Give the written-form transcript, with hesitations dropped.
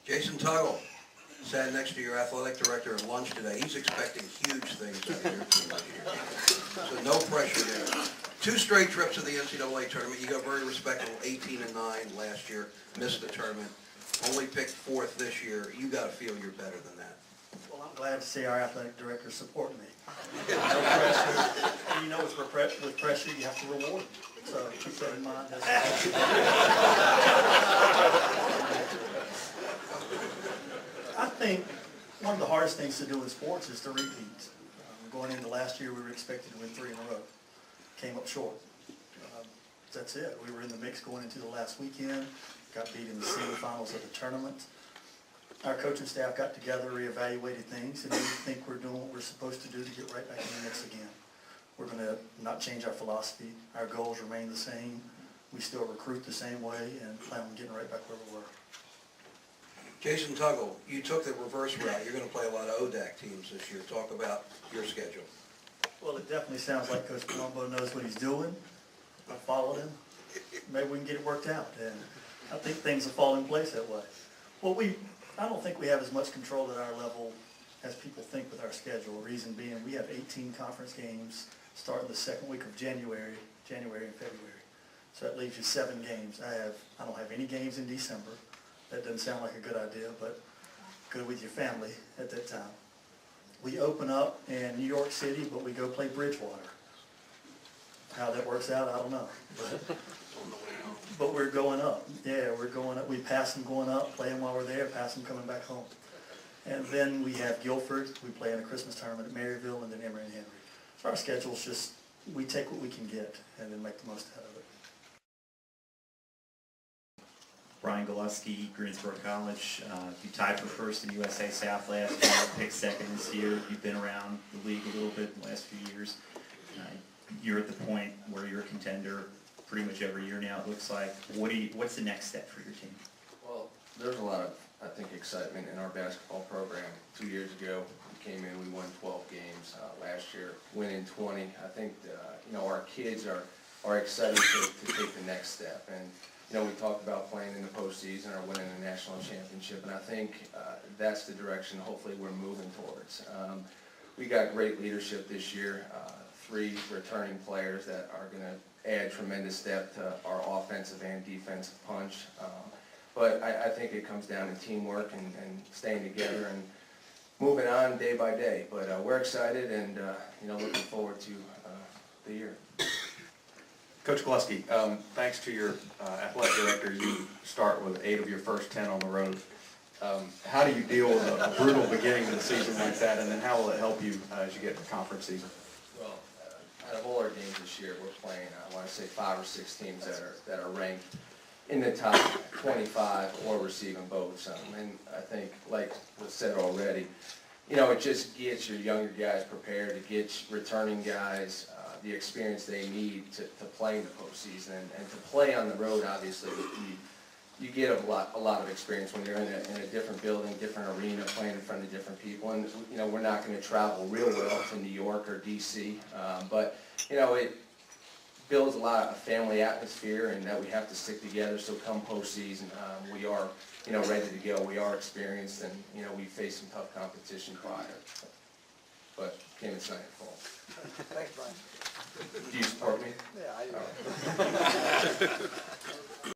Jason Tuggle sat next to your athletic director at lunch today. He's expecting huge things out of your team this year. So no pressure there. 2 straight trips to the NCAA tournament. You got very respectable 18-9 last year, missed the tournament. Only picked 4th this year. You got to feel you're better than that. Well, I'm glad to see our athletic director support me. No pressure. You know, with pressure, you have to reward. So keep that in mind. I think one of the hardest things to do in sports is to repeat. Going into last year, we were expected to win 3 in a row. Came up short. That's it. We were in the mix going into the last weekend. Got beat in the semifinals of the tournament. Our coaching staff got together, reevaluated things, and we think we're doing what we're supposed to do to get right back in the mix again. We're going to not change our philosophy. Our goals remain the same. We still recruit the same way and plan on getting right back where we were. Jason Tuggle, you took the reverse route. You're going to play a lot of ODAC teams this year. Talk about your schedule. Well, it definitely sounds like Coach Colombo knows what he's doing. I followed him. Maybe we can get it worked out. And I think things will fall in place that way. Well, I don't think we have as much control at our level as people think with our schedule. Reason being, we have 18 conference games starting the second week of January and February. So that leaves you 7 games. I don't have any games in December. That doesn't sound like a good idea, but go with your family at that time. We open up in New York City, but we go play Bridgewater. How that works out, I don't know. But we're going up. Yeah, we're going up. We pass them going up, play them while we're there, pass them coming back home. And then we have Guilford. We play in a Christmas tournament at Maryville, and then Emory and Henry. So our schedule's just, we take what we can get and then make the most out of it. Bryan Galuski, Greensboro College. You tied for first in USA South last year, picked second this year. You've been around the league a little bit in the last few years. You're at the point where you're a contender pretty much every year now, it looks like. What's the next step for your team? Well, there's a lot of, I think, excitement in our basketball program. 2 years ago, we came in, we won 12 games. Last year, winning 20. I think, our kids are excited to take the next step. And, we talked about playing in the postseason or winning a national championship, and I think that's the direction hopefully we're moving towards. We got great leadership this year, 3 returning players that are going to add tremendous depth to our offensive and defensive punch. But I think it comes down to teamwork and staying together and moving on day by day. But we're excited and looking forward to the year. Coach Galuski, thanks to your athletic director, you start with 8 of your first 10 on the road. How do you deal with a brutal beginning to the season like that, and then how will it help you as you get to conference season? Well, out of all our games this year, we're playing, I want to say 5 or 6 teams that are ranked in the top 25 or receiving votes. And I think, like was said already, it just gets your younger guys prepared, it gets returning guys the experience they need to play in the postseason and to play on the road. Obviously, you get a lot of experience when you're in a different building, different arena, playing in front of different people. And we're not going to travel real well to New York or DC, but it builds a lot of family atmosphere, and that we have to stick together. So come postseason, we are ready to go. We are experienced, and we faced some tough competition prior, but came in second fall. Thanks, Bryan. Do you support me? Yeah, I do.